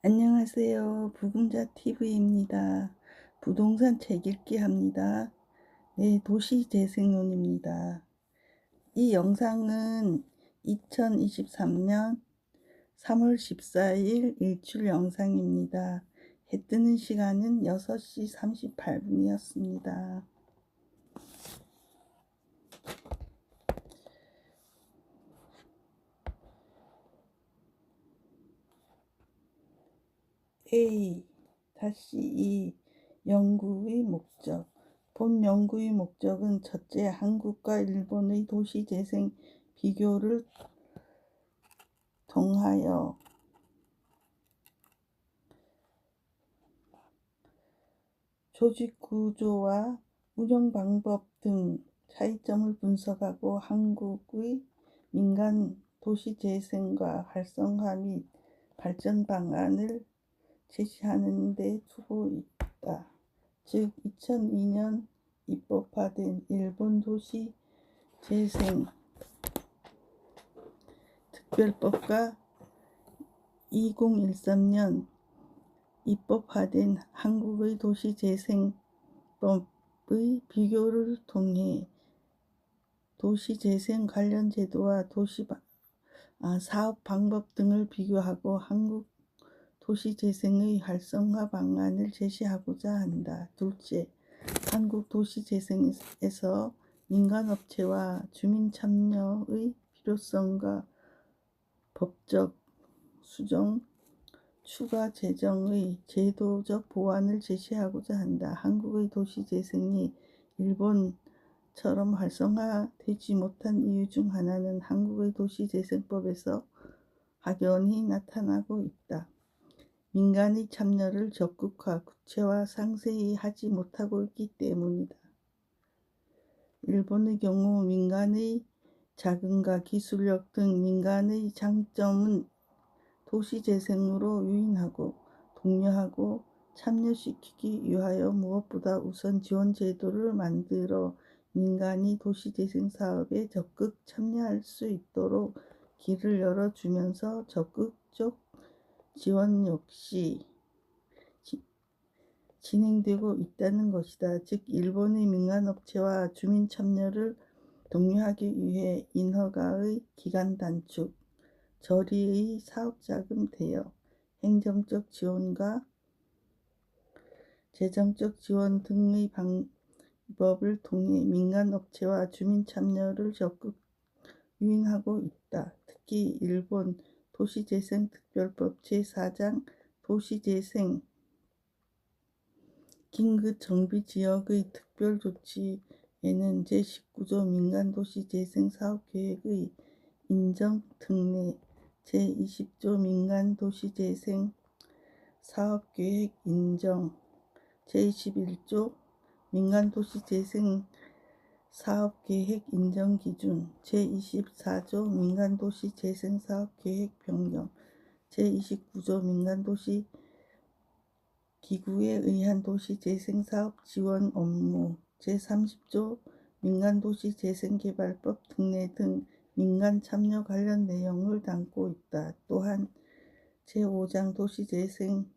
안녕하세요. 부금자 TV입니다. 부동산 책 읽기 합니다. 네, 도시재생론입니다. 이 영상은 2023년 3월 14일 일출 영상입니다. 해 뜨는 시간은 6시 38분이었습니다. A-2 연구의 목적. 본 연구의 목적은 첫째, 한국과 일본의 도시재생 비교를 통하여 조직 구조와 운영 방법 등 차이점을 분석하고 한국의 민간 도시재생과 활성화 및 발전 방안을 제시하는 데 두고 있다. 즉 2002년 입법화된 일본 도시재생 특별법과 2013년 입법화된 한국의 도시재생법의 비교를 통해 도시재생 관련 제도와 사업 방법 등을 비교하고 한국 도시재생의 활성화 방안을 제시하고자 한다. 둘째, 한국 도시재생에서 민간업체와 주민 참여의 필요성과 법적 수정, 추가 재정의 제도적 보완을 제시하고자 한다. 한국의 도시재생이 일본처럼 활성화되지 못한 이유 중 하나는 한국의 도시재생법에서 확연히 나타나고 있다. 민간의 참여를 적극화, 구체화, 상세히 하지 못하고 있기 때문이다. 일본의 경우 민간의 자금과 기술력 등 민간의 장점은 도시재생으로 유인하고 독려하고 참여시키기 위하여 무엇보다 우선 지원 제도를 만들어 민간이 도시재생 사업에 적극 참여할 수 있도록 길을 열어주면서 적극적 지원 역시 진행되고 있다는 것이다. 즉 일본의 민간업체와 주민 참여를 독려하기 위해 인허가의 기간 단축, 저리의 사업자금 대여, 행정적 지원과 재정적 지원 등의 방법을 통해 민간업체와 주민 참여를 적극 유인하고 있다. 특히 일본 도시재생특별법 제4장 도시재생 긴급정비지역의 특별조치에는 제19조 민간도시재생사업계획의 인정 특례, 제20조 민간도시재생사업계획 인정, 제21조 민간도시재생사업계획 인정기준, 제24조 민간도시재생사업계획 변경, 제29조 민간도시 기구에 의한 도시재생사업 지원 업무, 제30조 민간도시재생개발법 특례 등 민간 참여 관련 내용을 담고 있다. 또한 제5장 도시재생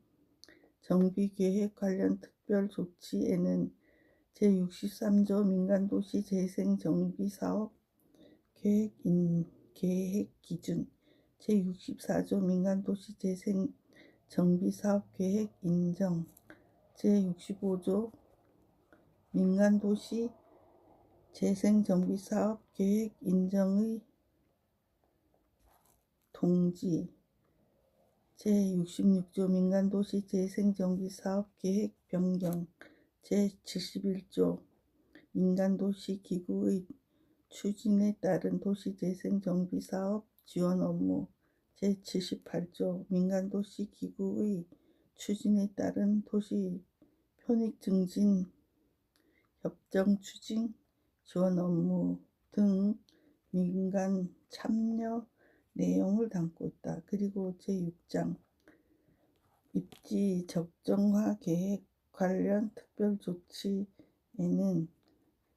정비계획 관련 특별조치에는 제63조 민간도시재생정비사업 계획 기준, 제64조 민간도시재생 정비사업계획 인정, 제65조 민간도시 재생정비사업계획 인정의 동지, 제66조 민간도시 재생정비사업계획 변경, 제71조 민간도시기구의 추진에 따른 도시재생정비사업 지원 업무, 제78조 민간도시기구의 추진에 따른 도시 편익증진 협정 추진 지원 업무 등 민간 참여 내용을 담고 있다. 그리고 제6장 입지 적정화 계획 관련 특별조치에는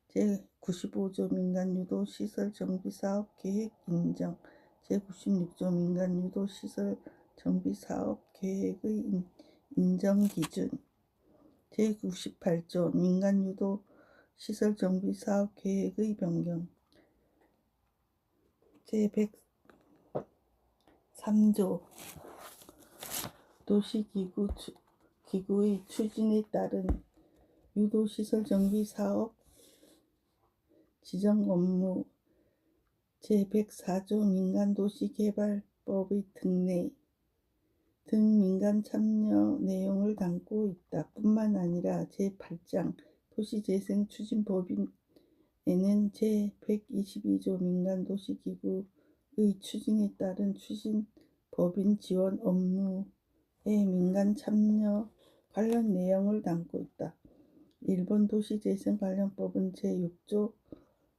제95조 민간유도시설 정비사업 계획 인정, 제96조 민간유도시설 정비사업 계획의 인정기준 제98조 민간유도 시설 정비사업 계획의 변경 제103조 도시기구의 추진에 따른 유도시설 정비사업 지정 업무 제104조 민간도시개발법의 특례 등 민간 참여 내용을 담고 있다. 뿐만 아니라 제8장 도시재생추진법에는 제122조 민간도시기구의 추진에 따른 추진법인 지원 업무의 민간 참여 관련 내용을 담고 있다. 일본 도시재생관련법은 제6조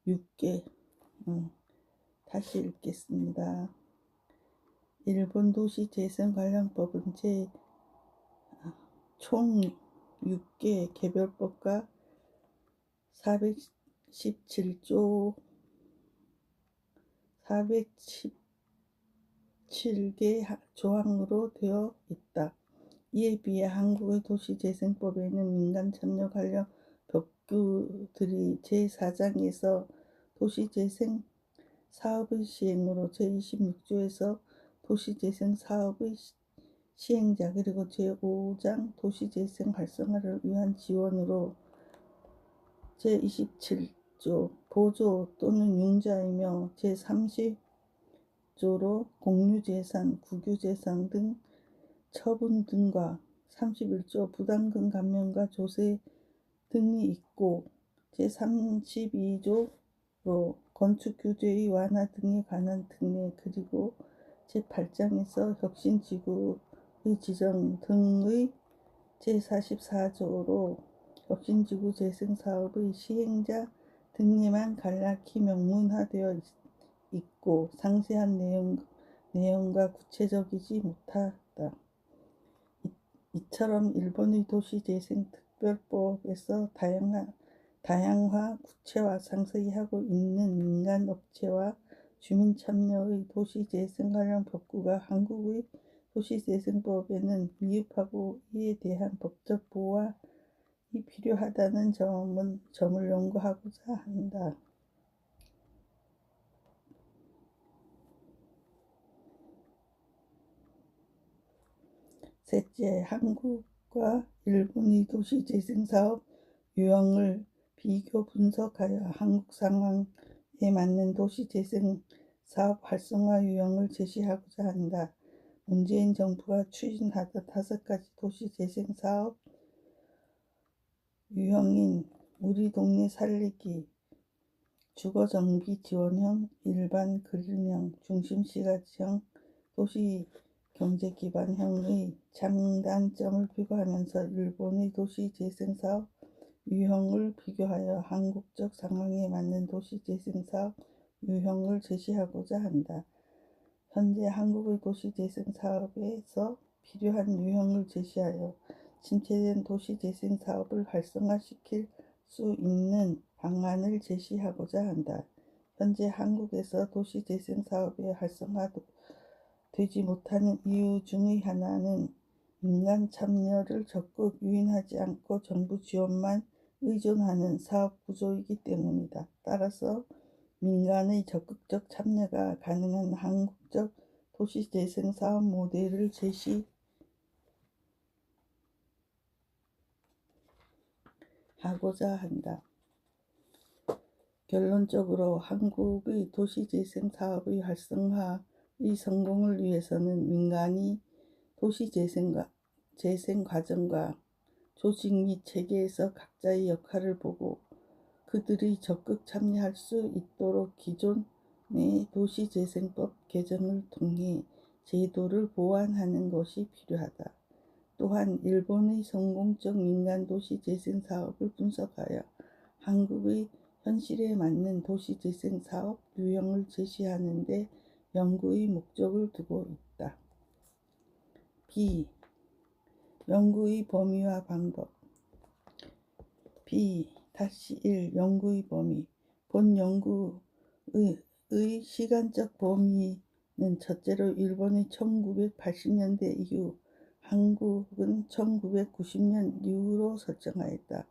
6개 다시 읽겠습니다. 일본 도시재생관련법은 총 6개 개별법과 417조 417개 조항으로 되어 있다. 이에 비해 한국의 도시재생법에는 민간 참여 관련 법규들이 제4장에서 도시재생 사업의 시행으로 제26조에서 도시재생 사업의 시행자 그리고 제5장 도시재생 활성화를 위한 지원으로 제27조 보조 또는 융자이며 제30조로 공유재산, 국유재산 등 처분 등과 31조 부담금 감면과 조세 등이 있고 제32조로 건축규제의 완화 등에 관한 특례 그리고 제8장에서 혁신지구의 지정 등의 제44조로 혁신지구 재생사업의 시행자 등에만 간략히 명문화되어 있고 상세한 내용과 구체적이지 못하다. 이처럼 일본의 도시재생특별법에서 다양화, 구체화 상세히 하고 있는 민간업체와 주민 참여의 도시재생 관련 법규가 한국의 도시재생법에는 미흡하고 이에 대한 법적 보완이 필요하다는 점을 연구하고자 한다. 셋째, 한국과 일본의 도시재생사업 유형을 비교 분석하여 한국 상황에 맞는 도시재생사업 활성화 유형을 제시하고자 한다. 문재인 정부가 추진하던 5가지 도시재생사업 유형인 우리 동네 살리기, 주거정비 지원형, 일반 그린형, 중심시가지형, 도시경제기반형의 장단점을 비교하면서 일본의 도시재생사업 유형을 비교하여 한국적 상황에 맞는 도시재생사업 유형을 제시하고자 한다. 현재 한국의 도시재생사업에서 필요한 유형을 제시하여 침체된 도시재생사업을 활성화시킬 수 있는 방안을 제시하고자 한다. 현재 한국에서 도시재생사업이 활성화되지 못하는 이유 중의 하나는 민간 참여를 적극 유인하지 않고 정부 지원만 의존하는 사업 구조이기 때문이다. 따라서 민간의 적극적 참여가 가능한 한국적 도시재생 사업 모델을 제시하고자 한다. 결론적으로 한국의 도시재생 사업의 활성화의 성공을 위해서는 민간이 도시재생 과정과 조직 및 체계에서 각자의 역할을 보고 그들이 적극 참여할 수 있도록 기존의 도시재생법 개정을 통해 제도를 보완하는 것이 필요하다. 또한 일본의 성공적 민간 도시재생 사업을 분석하여 한국의 현실에 맞는 도시재생 사업 유형을 제시하는 데 연구의 목적을 두고 있다. B. 연구의 범위와 방법. B-1 연구의 범위. 본 연구의 시간적 범위는 첫째로 일본이 1980년대 이후, 한국은 1990년 이후로 설정하였다.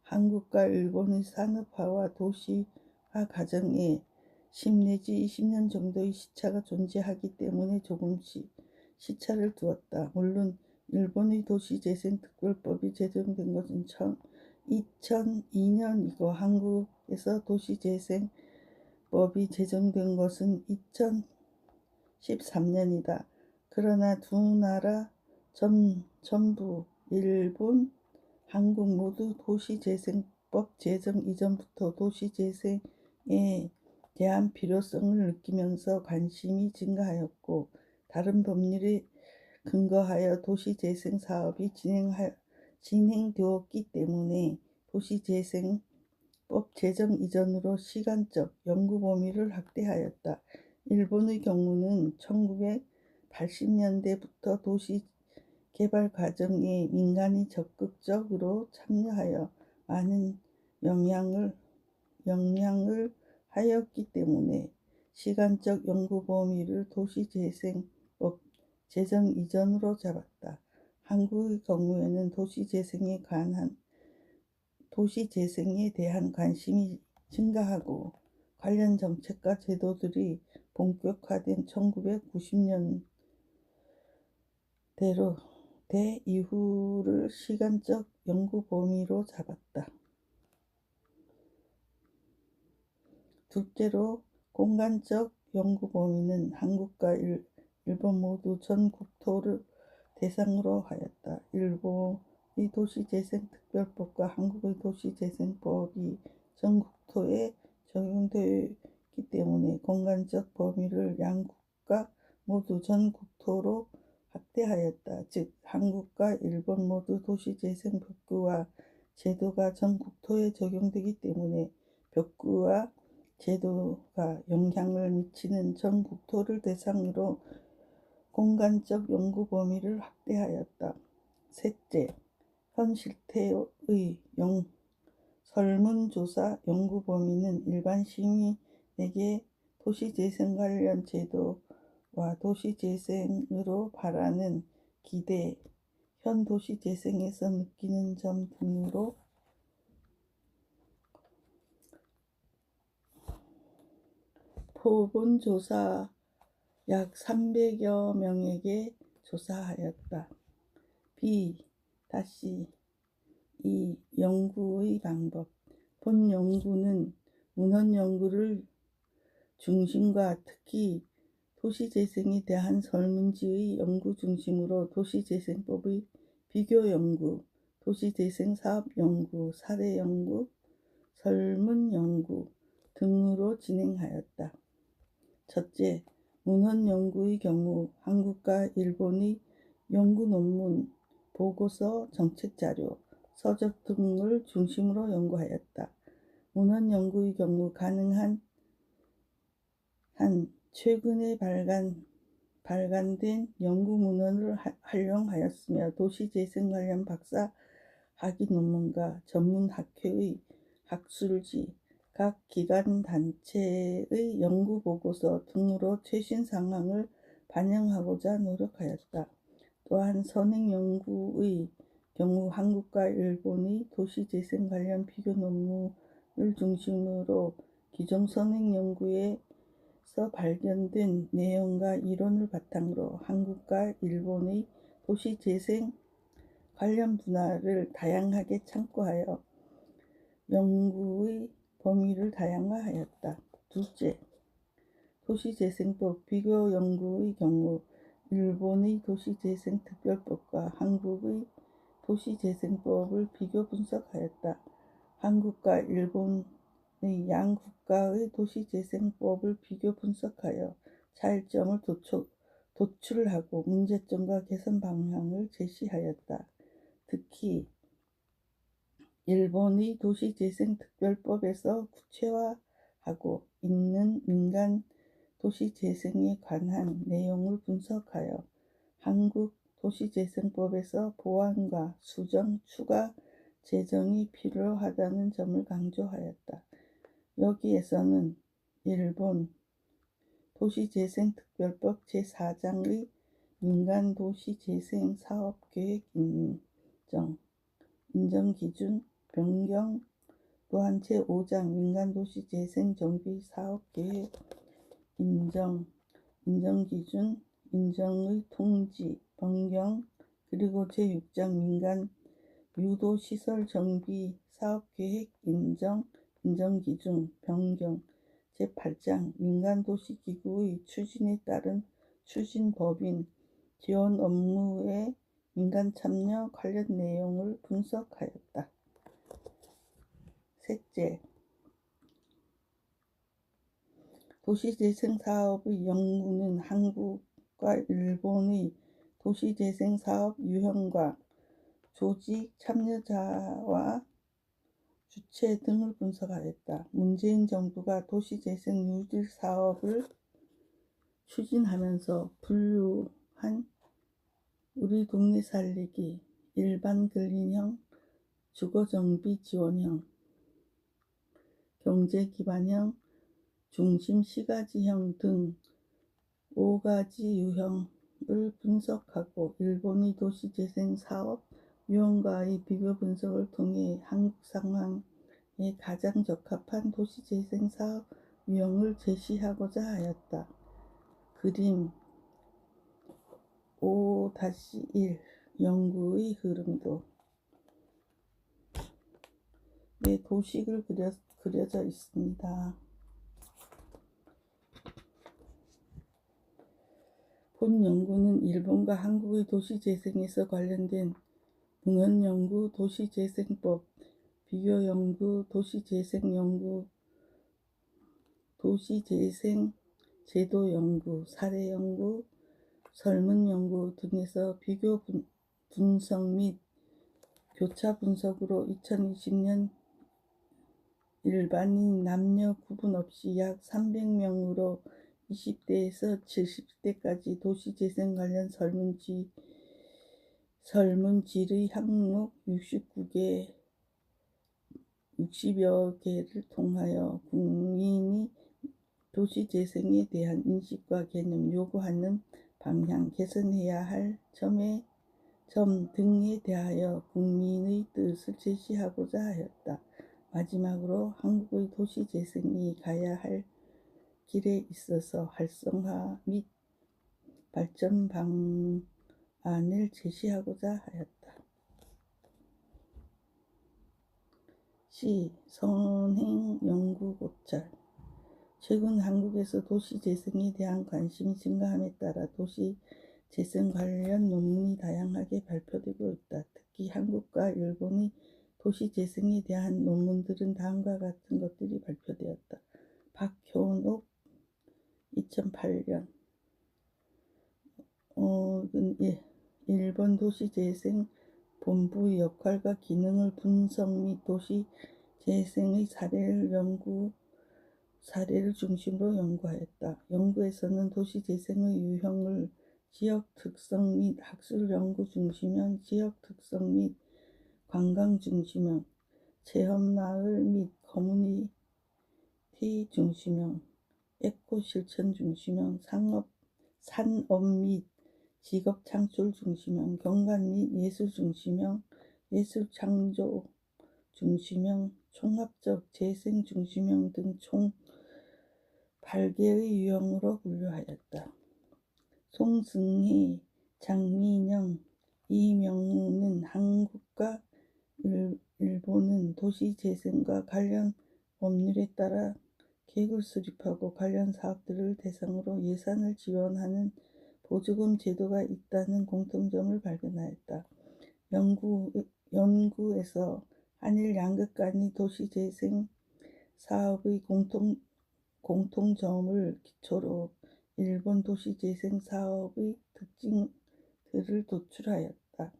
한국과 일본의 산업화와 도시화 과정에 10 내지 20년 정도의 시차가 존재하기 때문에 조금씩 시차를 두었다. 물론 일본의 도시재생특별법이 제정된 것은 2002년이고 한국에서 도시재생법이 제정된 것은 2013년이다. 그러나 두 나라 전부 일본, 한국 모두 도시재생법 제정 이전부터 도시재생에 대한 필요성을 느끼면서 관심이 증가하였고, 다른 법률에 근거하여 도시재생 사업이 진행되었기 때문에 도시재생법 제정 이전으로 시간적 연구 범위를 확대하였다. 일본의 경우는 1980년대부터 도시 개발 과정에 민간이 적극적으로 참여하여 많은 영향을 하였기 때문에 시간적 연구 범위를 도시재생법 제정 이전으로 잡았다. 한국의 경우에는 도시재생에 대한 관심이 증가하고 관련 정책과 제도들이 본격화된 1990년대로 대 이후를 시간적 연구 범위로 잡았다. 둘째로 공간적 연구 범위는 한국과 일본 모두 전 국토를 대상으로 하였다. 일본의 도시재생특별법과 한국의 도시재생법이 전 국토에 적용되기 때문에 공간적 범위를 양국가 모두 전 국토로 확대하였다. 즉, 한국과 일본 모두 도시재생 법규와 제도가 전 국토에 적용되기 때문에 법규와 제도가 영향을 미치는 전 국토를 대상으로 공간적 연구 범위를 확대하였다. 셋째, 현 실태의 설문조사 연구 범위는 일반 시민에게 도시재생 관련 제도와 도시재생으로 바라는 기대, 현 도시재생에서 느끼는 점 등으로 표본조사 약 300여 명에게 조사하였다. 이 연구의 방법. 본 연구는 문헌 연구를 중심과 특히 도시재생에 대한 설문지의 연구 중심으로 도시재생법의 비교 연구, 도시재생 사업 연구, 사례 연구, 설문 연구 등으로 진행하였다. 첫째, 문헌 연구의 경우 한국과 일본의 연구 논문, 보고서, 정책자료, 서적 등을 중심으로 연구하였다. 문헌 연구의 경우 가능한 한 최근에 발간된 연구 문헌을 활용하였으며 도시재생 관련 박사 학위 논문과 전문 학회의 학술지, 각 기관 단체의 연구 보고서 등으로 최신 상황을 반영하고자 노력하였다. 또한 선행 연구의 경우 한국과 일본의 도시재생 관련 비교 논문을 중심으로 기존 선행 연구에서 발견된 내용과 이론을 바탕으로 한국과 일본의 도시재생 관련 분야를 다양하게 참고하여 연구의 범위를 다양화하였다. 둘째, 도시재생법 비교 연구의 경우 일본의 도시재생특별법과 한국의 도시재생법을 비교 분석하였다. 한국과 일본의 양 국가의 도시재생법을 비교 분석하여 차이점을 도출하고 문제점과 개선 방향을 제시하였다. 특히 일본의 도시재생특별법에서 구체화하고 있는 민간 도시재생에 관한 내용을 분석하여 한국 도시재생법에서 보완과 수정, 추가 제정이 필요하다는 점을 강조하였다. 여기에서는 일본 도시재생특별법 제4장의 민간도시재생 사업계획 인정기준 변경, 또한 제5장 민간도시재생 정비사업계획 인정기준 인정의 통지 변경, 그리고 제6장 민간 유도시설 정비 사업계획 인정기준 변경, 제8장 민간도시기구의 추진에 따른 추진법인 지원 업무의 민간 참여 관련 내용을 분석하였다. 셋째, 도시재생 사업의 연구는 한국과 일본의 도시재생 사업 유형과 조직 참여자와 주체 등을 분석하였다. 문재인 정부가 도시재생 뉴딜 사업을 추진하면서 분류한 우리 동네 살리기, 일반 근린형, 주거정비 지원형, 경제기반형, 중심 시가지형 등 5가지 유형을 분석하고 일본의 도시재생 사업 유형과의 비교 분석을 통해 한국 상황에 가장 적합한 도시재생 사업 유형을 제시하고자 하였다. 그림 5-1 연구의 흐름도 도식을 그려져 있습니다. 본 연구는 일본과 한국의 도시재생에서 관련된 문헌연구, 도시재생법, 비교연구, 도시재생연구, 도시재생 제도연구, 사례연구, 설문연구 등에서 비교 분석 및 교차 분석으로 2020년 일반인 남녀 구분 없이 약 300명으로 20대에서 70대까지 도시재생 관련 설문지의 항목 60여 개를 통하여 국민이 도시재생에 대한 인식과 개념, 요구하는 방향, 개선해야 할 점 등에 대하여 국민의 뜻을 제시하고자 하였다. 마지막으로 한국의 도시재생이 가야 할 길에 있어서 활성화 및 발전 방안을 제시하고자 하였다. 선행 연구 고찰. 최근 한국에서 도시재생에 대한 관심이 증가함에 따라 도시재생 관련 논문이 다양하게 발표되고 있다. 특히 한국과 일본의 도시재생에 대한 논문들은 다음과 같은 것들이 발표되었다. 박효옥 2008년 일본 도시재생 본부의 역할과 기능을 분석 및 도시재생의 사례를 중심으로 연구하였다. 연구에서는 도시재생의 유형을 지역 특성 및 학술 연구 중심형, 지역 특성 및 관광 중심형, 체험마을 및 커뮤니티 중심형, 에코 실천 중심형, 산업 및 직업 창출 중심형, 경관 및 예술 중심형, 예술 창조 중심형, 총합적 재생 중심형 등 총 8개의 유형으로 분류하였다. 송승희, 장민영, 이명우는 한국과 일본은 도시재생과 관련 법률에 따라 계획을 수립하고 관련 사업들을 대상으로 예산을 지원하는 보조금 제도가 있다는 공통점을 발견하였다. 연구에서 한일 양국 간의 도시재생 사업의 공통점을 기초로 일본 도시재생 사업의 특징들을 도출하였다.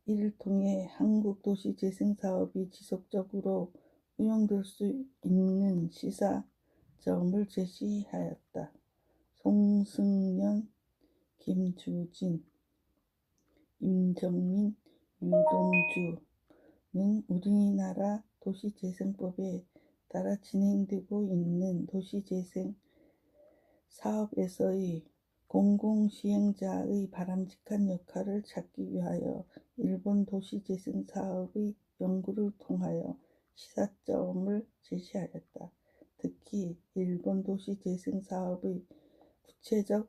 이를 통해 한국 도시재생 사업이 지속적으로 운영될 수 있는 시사점을 제시하였다. 송승연, 김주진, 임정민, 유동주는 우리나라 도시재생법에 따라 진행되고 있는 도시재생 사업에서의 공공시행자의 바람직한 역할을 찾기 위하여 일본 도시재생 사업의 연구를 통하여 시사점을 제시하였다. 특히 일본 도시재생 사업의 구체적인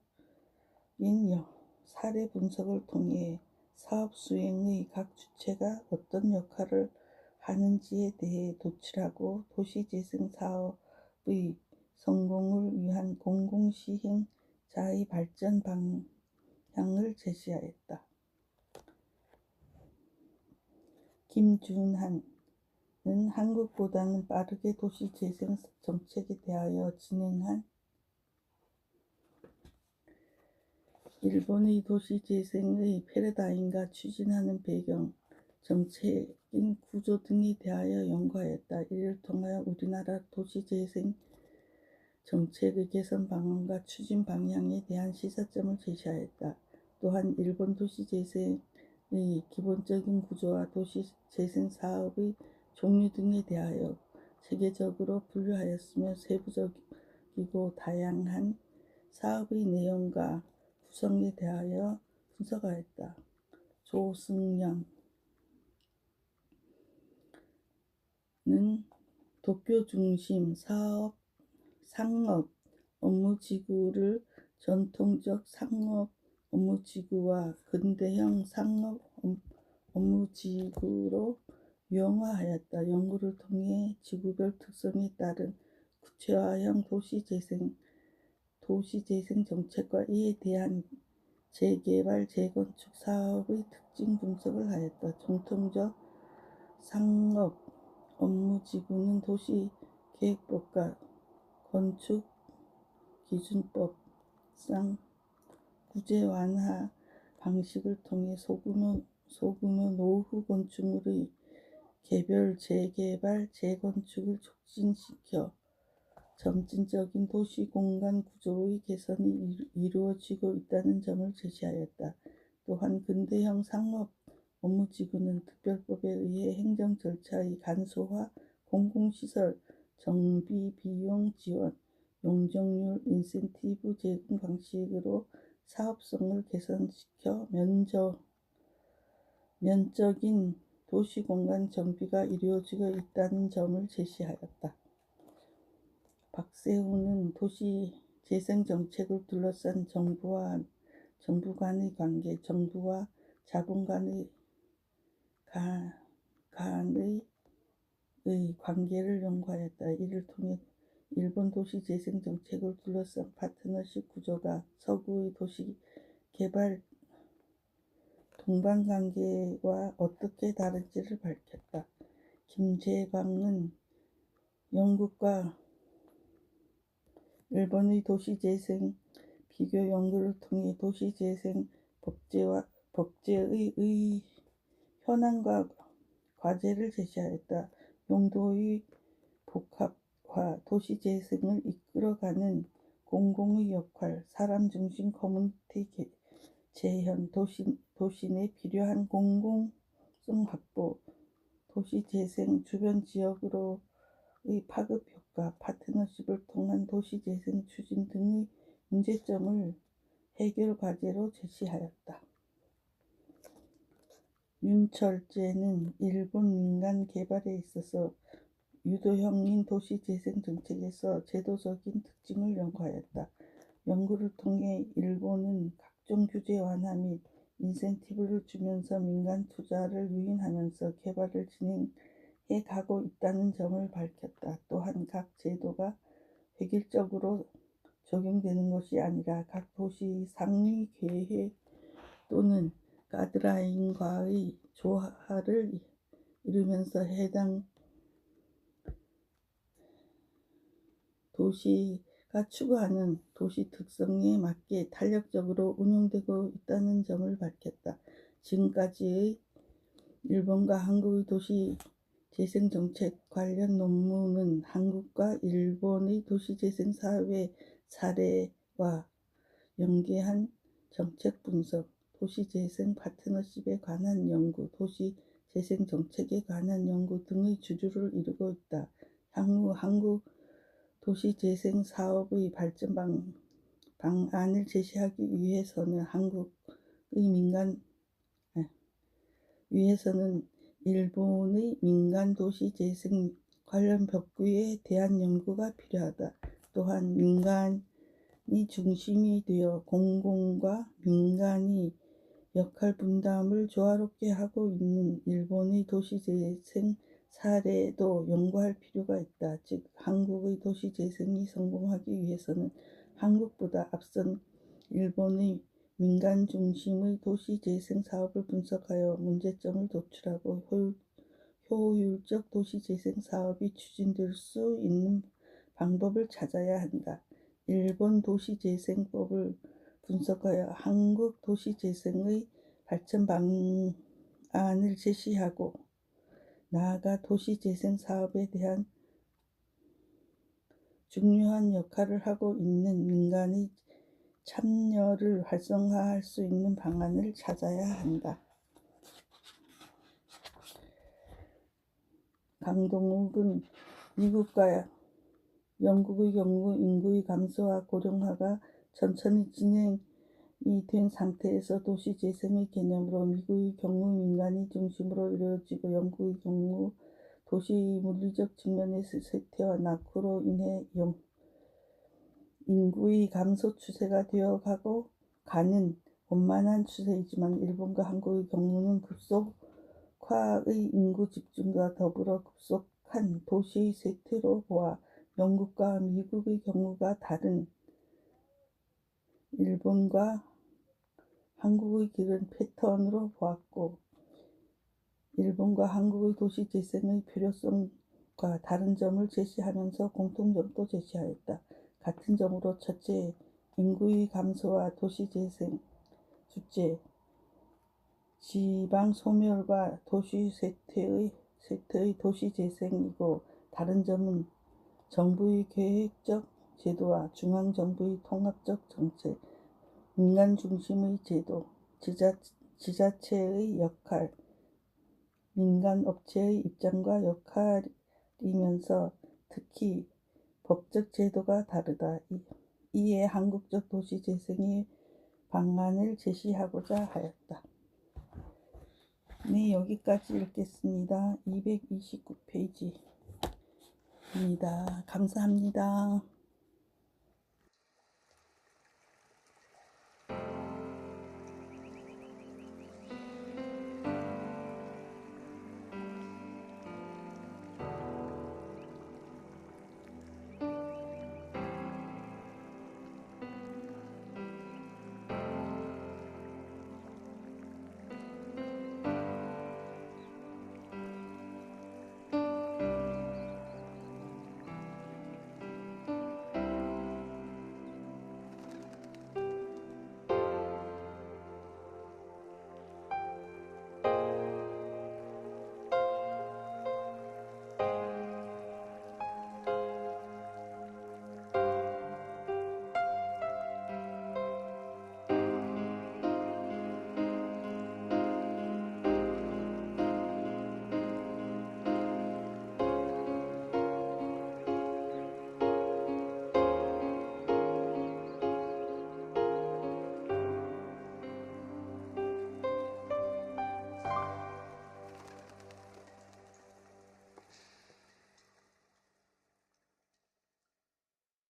사례 분석을 통해 사업 수행의 각 주체가 어떤 역할을 하는지에 대해 도출하고 도시재생 사업의 성공을 위한 공공시행자의 발전 방향을 제시하였다. 김준한은 한국보다는 빠르게 도시재생 정책에 대하여 진행한 일본의 도시재생의 패러다임과 추진하는 배경, 정책인 구조 등에 대하여 연구하였다. 이를 통하여 우리나라 도시재생 정책의 개선 방안과 추진 방향에 대한 시사점을 제시하였다. 또한 일본 도시재생의 기본적인 구조와 도시재생 사업의 종류 등에 대하여 체계적으로 분류하였으며 세부적이고 다양한 사업의 내용과 구성에 대하여 분석하였다. 조승연은 도쿄 중심 상업 업무지구를 전통적 상업 업무지구와 근대형 상업 업무지구로 유형화하였다. 연구를 통해 지구별 특성에 따른 구체화형 도시재생 정책과 이에 대한 재개발, 재건축 사업의 특징 분석을 하였다. 전통적 상업 업무지구는 도시계획법과 건축기준법상 구제 완화 방식을 통해 소규모 노후 건축물의 개별 재개발, 재건축을 촉진시켜 점진적인 도시공간 구조의 개선이 이루어지고 있다는 점을 제시하였다. 또한 근대형 상업 업무지구는 특별법에 의해 행정 절차의 간소화, 공공시설 정비 비용 지원, 용적률 인센티브 제공 방식으로 사업성을 개선시켜 면적인 도시공간 정비가 이루어지고 있다는 점을 제시하였다. 박세훈은 도시재생 정책을 둘러싼 정부 간의 관계, 정부와 자본 간의 관계를 연구하였다. 이를 통해 일본 도시재생 정책을 둘러싼 파트너십 구조가 서구의 도시개발 동반관계와 어떻게 다른지를 밝혔다. 김재광은 영국과 일본의 도시재생 비교 연구를 통해 도시재생 법제의 현안과 과제를 제시하였다. 용도의 복합화, 도시재생을 이끌어가는 공공의 역할, 사람 중심 커뮤니티 재현, 도시 내 필요한 공공성 확보, 도시재생 주변 지역으로의 파급 효과, 파트너십을 통한 도시재생 추진 등의 문제점을 해결 과제로 제시하였다. 윤철재는 일본 민간 개발에 있어서 유도형인 도시재생 정책에서 제도적인 특징을 연구하였다. 연구를 통해 일본은 각종 규제 완화 및 인센티브를 주면서 민간 투자를 유인하면서 개발을 진행해 가고 있다는 점을 밝혔다. 또한 각 제도가 획일적으로 적용되는 것이 아니라 각 도시 상위 계획 또는 가이드라인과의 조화를 이루면서 해당 도시가 추구하는 도시 특성에 맞게 탄력적으로 운영되고 있다는 점을 밝혔다. 지금까지의 일본과 한국의 도시재생 정책 관련 논문은 한국과 일본의 도시재생 사업의 사례와 연계한 정책 분석, 도시재생 파트너십에 관한 연구, 도시재생 정책에 관한 연구 등의 주류를 이루고 있다. 향후 한국 도시재생 사업의 발전 방안을 제시하기 위해서는 일본의 민간 도시 재생 관련 벽구에 대한 연구가 필요하다. 또한 민간이 중심이 되어 공공과 민간이 역할 분담을 조화롭게 하고 있는 일본의 도시 재생 사례도 연구할 필요가 있다. 즉, 한국의 도시 재생이 성공하기 위해서는 한국보다 앞선 일본의 민간 중심의 도시 재생 사업을 분석하여 문제점을 도출하고 효율적 도시 재생 사업이 추진될 수 있는 방법을 찾아야 한다. 일본 도시 재생법을 분석하여 한국 도시 재생의 발전 방안을 제시하고, 나아가 도시 재생 사업에 대한 중요한 역할을 하고 있는 민간의 참여를 활성화할 수 있는 방안을 찾아야 한다. 강동욱은 미국과 영국의 경우 인구의 감소와 고령화가 천천히 진행이 된 상태에서 도시 재생의 개념으로 미국의 경우 민간이 중심으로 이루어지고, 영국의 경우 도시 물리적 측면에서 쇠퇴와 낙후로 인해 인구의 감소 추세가 되어가고 가는 원만한 추세이지만, 일본과 한국의 경우는 급속화의 인구 집중과 더불어 급속한 도시 쇠퇴로 보아 영국과 미국의 경우가 다른 일본과 한국의 길은 패턴으로 보았고, 일본과 한국의 도시 재생의 필요성과 다른 점을 제시하면서 공통점도 제시하였다. 같은 점으로, 첫째, 인구의 감소와 도시 재생, 둘째, 지방 소멸과 도시 쇠퇴의 도시 재생이고, 다른 점은 정부의 계획적 제도와 중앙정부의 통합적 정책, 민간 중심의 제도, 지자체의 역할, 민간 업체의 입장과 역할이면서 특히 법적 제도가 다르다. 이에 한국적 도시 재생의 방안을 제시하고자 하였다. 네, 여기까지 읽겠습니다. 229페이지입니다. 감사합니다.